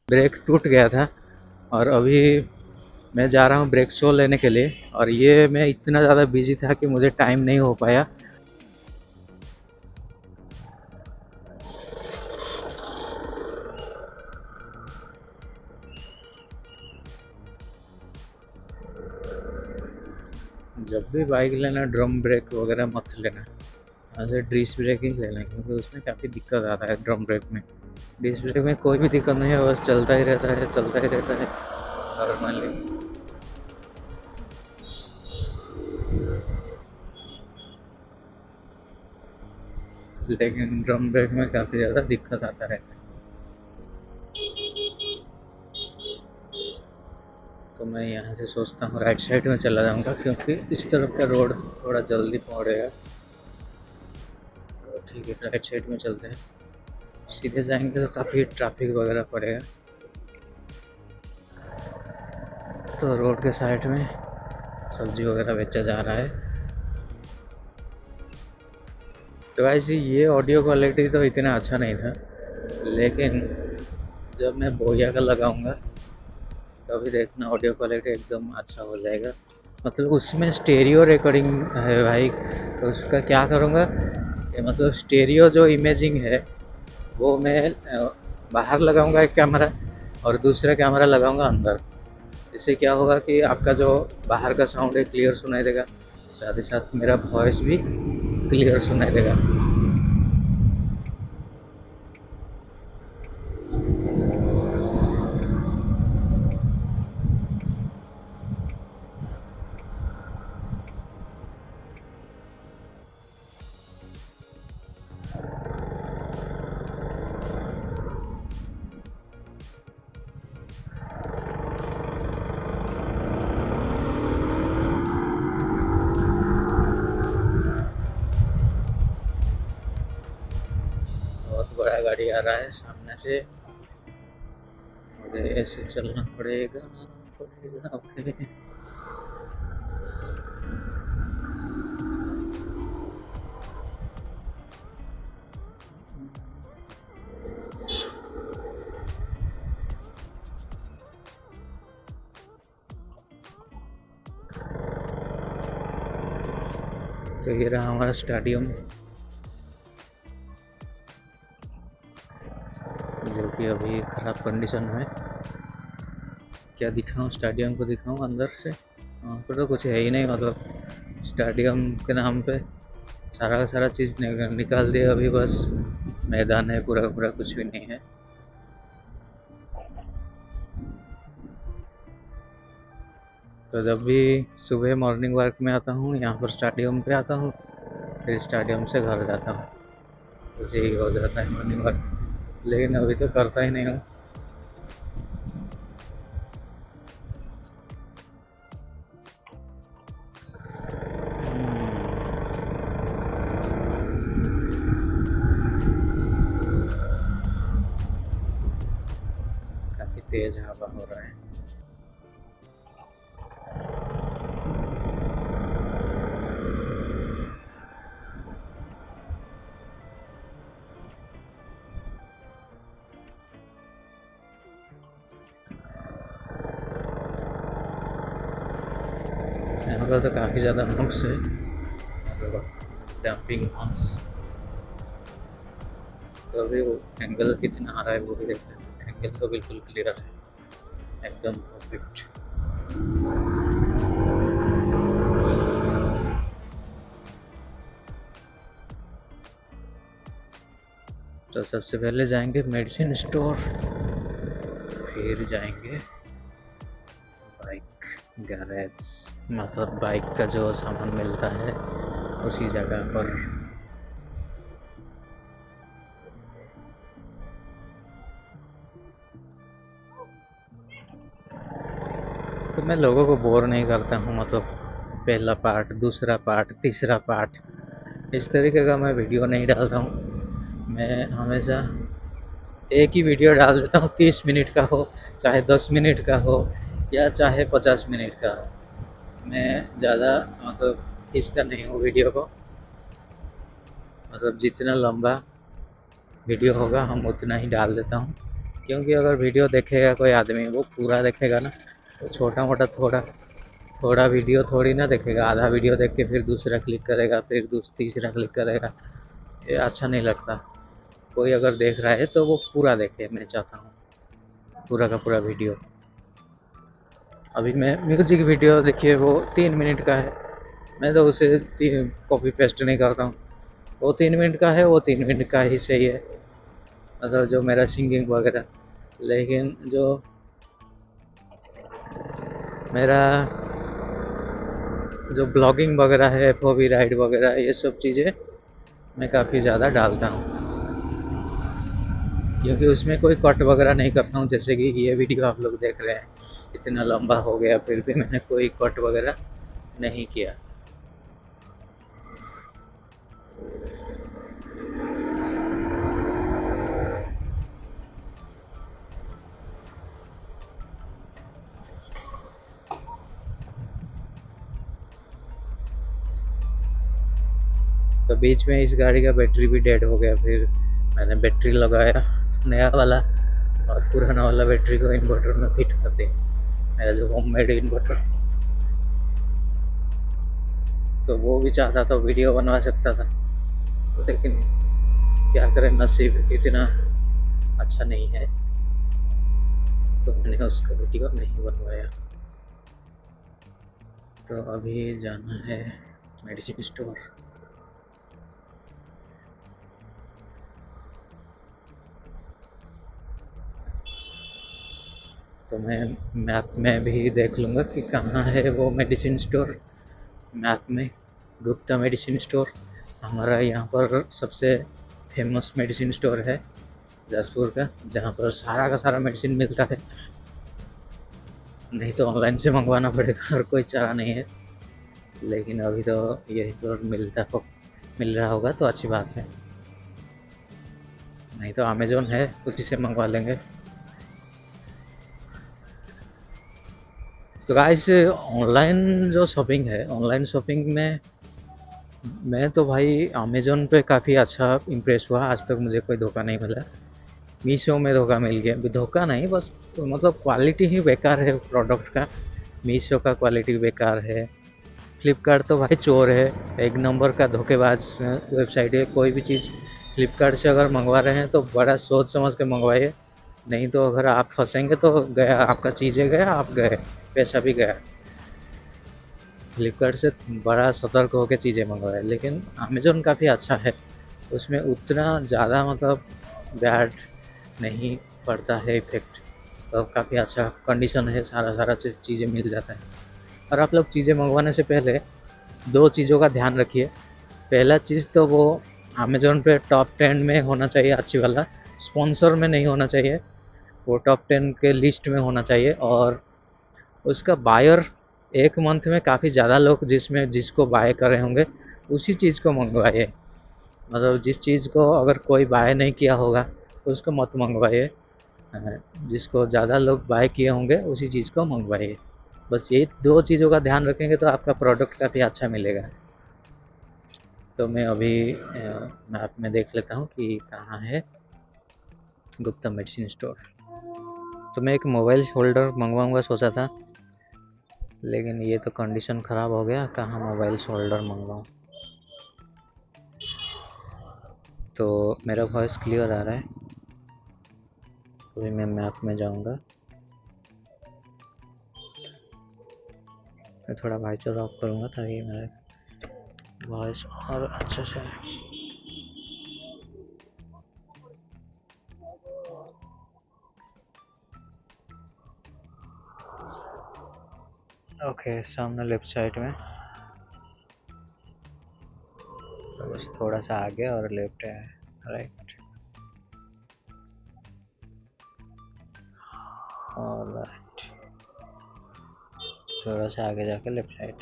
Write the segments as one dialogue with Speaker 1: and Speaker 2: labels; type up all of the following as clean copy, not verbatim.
Speaker 1: Break टूट गया था और अभी मैं जा रहा हूँ ब्रेक शो लेने के लिए, और ये मैं इतना ज़्यादा बिजी था कि मुझे टाइम नहीं हो पाया। जब भी बाइक लेना ड्रम ब्रेक वगैरह मत लेना, ऐसे डिस्क ब्रेक ही लेना, क्योंकि उसमें काफ़ी दिक्कत आता है। ड्रम ब्रेक में, डिस्क ब्रेक में कोई भी दिक्कत नहीं है, बस चलता ही रहता है, चलता ही रहता है नॉर्मली। लेकिन ड्रम ब्रेक में काफ़ी ज़्यादा दिक्कत आता रहता है। तो मैं यहाँ से सोचता हूँ राइट साइड में चला जाऊँगा, क्योंकि इस तरफ का रोड थोड़ा जल्दी पकड़ेगा। तो ठीक है, राइट साइड में चलते हैं। सीधे जाएंगे तो काफ़ी ट्रैफिक वगैरह पड़ेगा। तो रोड के साइड में सब्जी वगैरह बेचा जा रहा है। तो वैसे ये ऑडियो क्वालिटी तो इतना अच्छा नहीं था, लेकिन जब मैं बोया का लगाऊंगा तभी देखना ऑडियो क्वालिटी एकदम अच्छा हो जाएगा। मतलब उसमें स्टेरियो रिकॉर्डिंग है भाई, तो उसका क्या करूँगा कि मतलब स्टेरियो जो इमेजिंग है वो मैं बाहर लगाऊंगा एक कैमरा, और दूसरा कैमरा लगाऊंगा अंदर। इससे क्या होगा कि आपका जो बाहर का साउंड है क्लियर सुनाई देगा, साथ ही साथ मेरा वॉइस भी क्लियर सुनाई देगा। बहुत बड़ा गाड़ी आ रहा है सामने से, मुझे ऐसे चलना पड़ेगा। ओके। तो ये रहा हमारा स्टेडियम, जो कि अभी ख़राब कंडीशन में है। क्या दिखाऊं, स्टेडियम को दिखाऊं अंदर से? वहाँ पर तो कुछ है ही नहीं, मतलब स्टेडियम के नाम पे सारा का सारा चीज़ निकाल दिया। अभी बस मैदान है, पूरा पूरा कुछ भी नहीं है। तो जब भी सुबह मॉर्निंग वॉक में आता हूँ यहाँ पर स्टेडियम पे आता हूँ, फिर स्टेडियम से घर जाता हूँ, बस यही हो जाता है मॉर्निंग वॉक। लेकिन अभी तो करता ही नहीं हूँ। काफ़ी तेज हवा हो रहा है। यहाँ पर तो काफ़ी ज़्यादा हम्स है, डंपिंग हम्स। तो अभी वो एंगल कितना आ रहा है वो भी देखते हैं। एंगल तो बिल्कुल क्लियर है, एकदम परफेक्ट। तो सबसे पहले जाएंगे मेडिसिन स्टोर, फिर जाएंगे बाइक गैरेज, मतलब बाइक का जो सामान मिलता है उसी जगह पर। तो मैं लोगों को बोर नहीं करता हूँ, मतलब पहला पार्ट, दूसरा पार्ट, तीसरा पार्ट, इस तरीके का मैं वीडियो नहीं डालता हूँ। मैं हमेशा एक ही वीडियो डाल देता हूँ, 30 मिनट का हो, चाहे 10 मिनट का हो, या चाहे 50 मिनट का हो। मैं ज़्यादा मतलब खींचता नहीं हूँ वीडियो को, मतलब जितना लंबा वीडियो होगा हम उतना ही डाल देता हूँ। क्योंकि अगर वीडियो देखेगा कोई आदमी वो पूरा देखेगा ना, तो छोटा मोटा थोड़ा थोड़ा वीडियो थोड़ी ना देखेगा, आधा वीडियो देख के फिर दूसरा क्लिक करेगा, फिर तीसरा क्लिक करेगा, ये अच्छा नहीं लगता। कोई अगर देख रहा है तो वो पूरा देखे, मैं चाहता हूँ पूरा का पूरा वीडियो। अभी मैं म्यूज़िक वीडियो देखिए वो 3 मिनट का है, मैं तो उसे कॉपी पेस्ट नहीं करता हूँ। वो 3 मिनट का है, वो 3 मिनट का ही सही है, मतलब जो मेरा सिंगिंग वगैरह। लेकिन जो मेरा जो ब्लॉगिंग वगैरह है, एफओवी राइड वगैरह, ये सब चीज़ें मैं काफ़ी ज़्यादा डालता हूँ, क्योंकि उसमें कोई कट वगैरह नहीं करता हूँ। जैसे कि ये वीडियो आप लोग देख रहे हैं, इतना लंबा हो गया फिर भी मैंने कोई कट वगैरह नहीं किया। तो बीच में इस गाड़ी का बैटरी भी डेड हो गया, फिर मैंने बैटरी लगाया नया वाला, और पुराना वाला बैटरी को इन्वर्टर में फिट कर दिया, मेरा जो होममेड इन्वर्टर। तो वो भी चाहता था वीडियो बनवा सकता था, लेकिन क्या करें, नसीब इतना अच्छा नहीं है, तो मैंने उसका वीडियो नहीं बनवाया। तो अभी जाना है मेडिसिन स्टोर। तो मैं मैप में भी देख लूँगा कि कहाँ है वो मेडिसिन स्टोर। मैप में गुप्ता मेडिसिन स्टोर हमारा यहाँ पर सबसे फेमस मेडिसिन स्टोर है जसपुर का, जहाँ पर सारा का सारा मेडिसिन मिलता है। नहीं तो ऑनलाइन से मंगवाना पड़ेगा और कोई चारा नहीं है, लेकिन अभी तो यही पर मिल रहा होगा तो अच्छी बात है, नहीं तो अमेजोन है उसी से मंगवा लेंगे। तो गाइस, ऑनलाइन जो शॉपिंग है, ऑनलाइन शॉपिंग में मैं तो भाई अमेजोन पे काफ़ी अच्छा इम्प्रेस हुआ। आज तक मुझे कोई धोखा नहीं मिला। मीशो में धोखा मिल गया, धोखा नहीं बस, मतलब क्वालिटी ही बेकार है प्रोडक्ट का। मीशो का क्वालिटी बेकार है। फ्लिपकार्ट तो भाई चोर है, एक नंबर का धोखेबाज वेबसाइट है। कोई भी चीज़ फ्लिपकार्ट से अगर मंगवा रहे हैं तो बड़ा सोच समझ के मंगवाइए, नहीं तो अगर आप फंसेंगे तो गया आपका, चीज़ें गया, आप गए, पैसा भी गया। फ्लिपकार्ट से बड़ा सतर्क होकर चीज़ें मंगवाए। लेकिन अमेज़ोन काफ़ी अच्छा है, उसमें उतना ज़्यादा मतलब बैड नहीं पड़ता है इफ़ेक्ट, तो काफ़ी अच्छा कंडीशन है, सारा चीज़ें मिल जाता है। और आप लोग चीज़ें मंगवाने से पहले 2 चीज़ों का ध्यान रखिए। पहला चीज़ तो वो अमेज़ोन पे टॉप 10 में होना चाहिए अच्छी वाला, स्पॉन्सर में नहीं होना चाहिए, वो टॉप 10 के लिस्ट में होना चाहिए। और उसका बायर 1 मंथ में काफ़ी ज़्यादा लोग जिसको बाय कर रहे होंगे उसी चीज़ को मंगवाइए। मतलब जिस चीज़ को अगर कोई बाय नहीं किया होगा उसको मत मंगवाइए, जिसको ज़्यादा लोग बाय किए होंगे उसी चीज़ को मंगवाइए। बस यही 2 चीज़ों का ध्यान रखेंगे तो आपका प्रोडक्ट काफ़ी अच्छा मिलेगा। तो मैं अभी मैप में देख लेता हूँ कि कहाँ है गुप्ता मेडिसिन स्टोर। तो मैं एक मोबाइल होल्डर मंगवाऊँगा सोचा था, लेकिन ये तो कंडीशन ख़राब हो गया, कहाँ मोबाइल होल्डर मंगवाऊँ। तो मेरा वॉइस क्लियर आ रहा है, तो अभी मैं मैप में जाऊँगा। मैं थोड़ा वाइचर ऑफ करूँगा ताकि मेरा वॉइस और अच्छे से। ओके, सामने लेफ्ट साइड में, तो बस थोड़ा सा आगे और लेफ्ट है, राइट। और राइट, थोड़ा सा आगे जाके लेफ्ट साइड।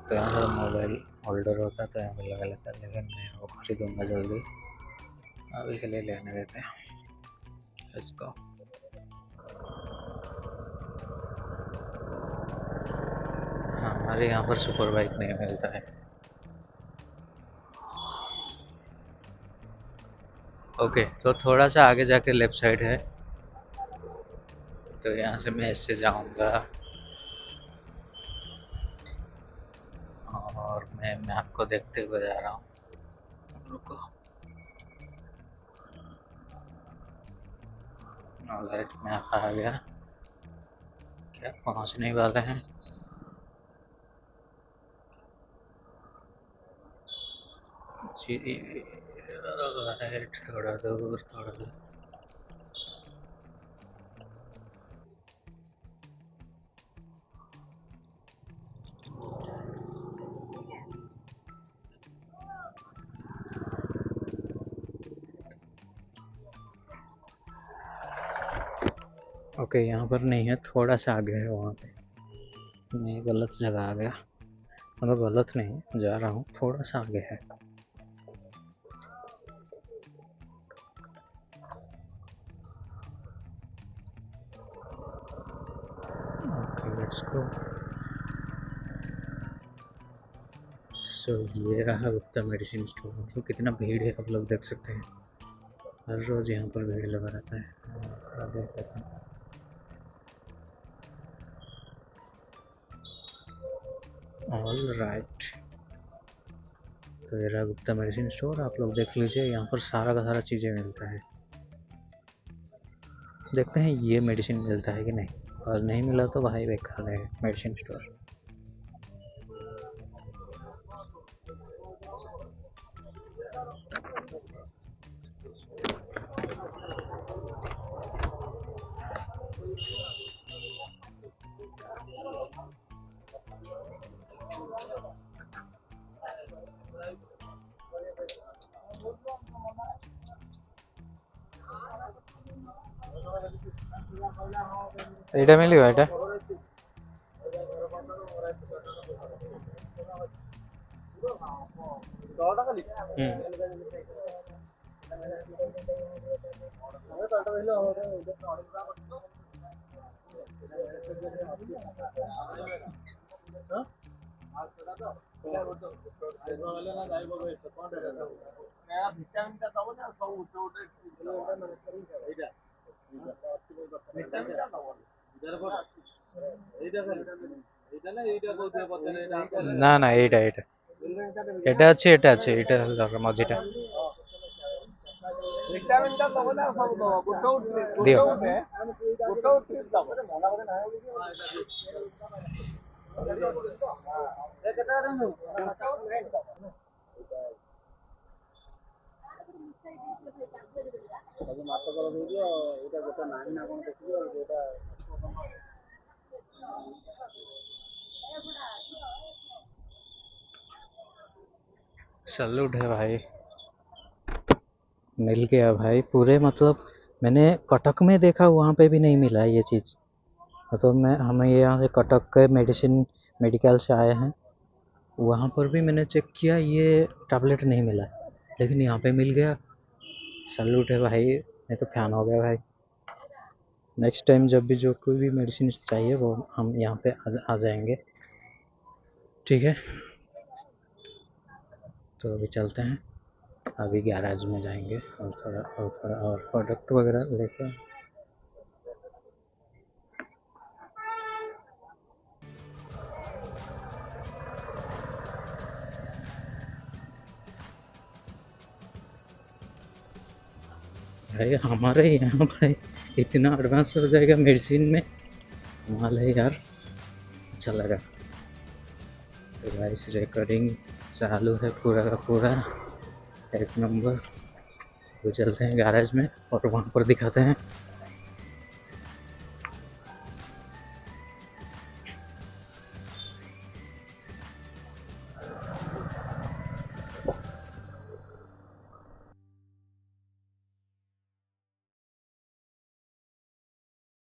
Speaker 1: तो यहाँ पर मोबाइल होल्डर होता तो यहाँ पर लगा लेता, लेकिन मैं वो खरीदूँगा जल्दी, अभी के लिए लेने देते हैं इसको। हाँ, हमारे यहाँ पर सुपर बाइक नहीं मिलता है। ओके, तो थोड़ा सा आगे जाके लेफ्ट साइड है, तो यहाँ से मैं इससे जाऊँगा और मैं मैप को देखते हुए जा रहा हूँ। रुको, ऑलराइट मैप आ गया। क्या पहुँचने वाले हैं? जी राइट, थोड़ा दूर थोड़ा दूर। ओके, यहाँ पर नहीं है, थोड़ा सा आगे है वहाँ पे। मैं गलत जगह आ गया, मतलब गलत नहीं, जा रहा हूँ थोड़ा सा आगे है। Okay let's go. सो ये रहा गुप्ता मेडिसिन स्टोर। मतलब कितना भीड़ है आप लोग देख सकते हैं, हर रोज़ यहाँ पर भीड़ लगा रहता है। थोड़ा देख लेते हैं। ऑल राइट, तो ये रहा गुप्ता मेडिसिन स्टोर। आप लोग देख लीजिए, यहाँ पर सारा का सारा चीज़ें मिलता है। देखते हैं ये मेडिसिन मिलता है कि नहीं, और नहीं मिला तो भाई बेकार है मेडिसिन स्टोर। এইটা মিলিব এটা না না এইটা এটা এটা আছে, এটা আছে, এটা হলো দরকার মজিটা দিও। सैल्यूट है भाई, मिल गया भाई पूरे। मतलब मैंने कटक में देखा, वहाँ पे भी नहीं मिला ये चीज़। मतलब मैं हमें यहाँ से कटक के मेडिकल से आए हैं, वहाँ पर भी मैंने चेक किया, ये टैबलेट नहीं मिला, लेकिन यहाँ पे मिल गया। सैल्यूट है भाई, मैं तो फैन हो गया भाई। नेक्स्ट टाइम जब भी जो कोई भी मेडिसिन चाहिए वो हम यहाँ पे आ जाएंगे, ठीक है। तो अभी चलते हैं, अभी गैराज में जाएंगे और थोड़ा और प्रोडक्ट वगैरह लेके। भाई हमारे यहाँ भाई इतना एडवांस हो जाएगा मेडिसिन में, कमाल है यार, अच्छा लगा। तो गाइस रिकॉर्डिंग चालू है पूरा का पूरा, एक नंबर। तो चलते हैं गैराज में और वहाँ पर दिखाते हैं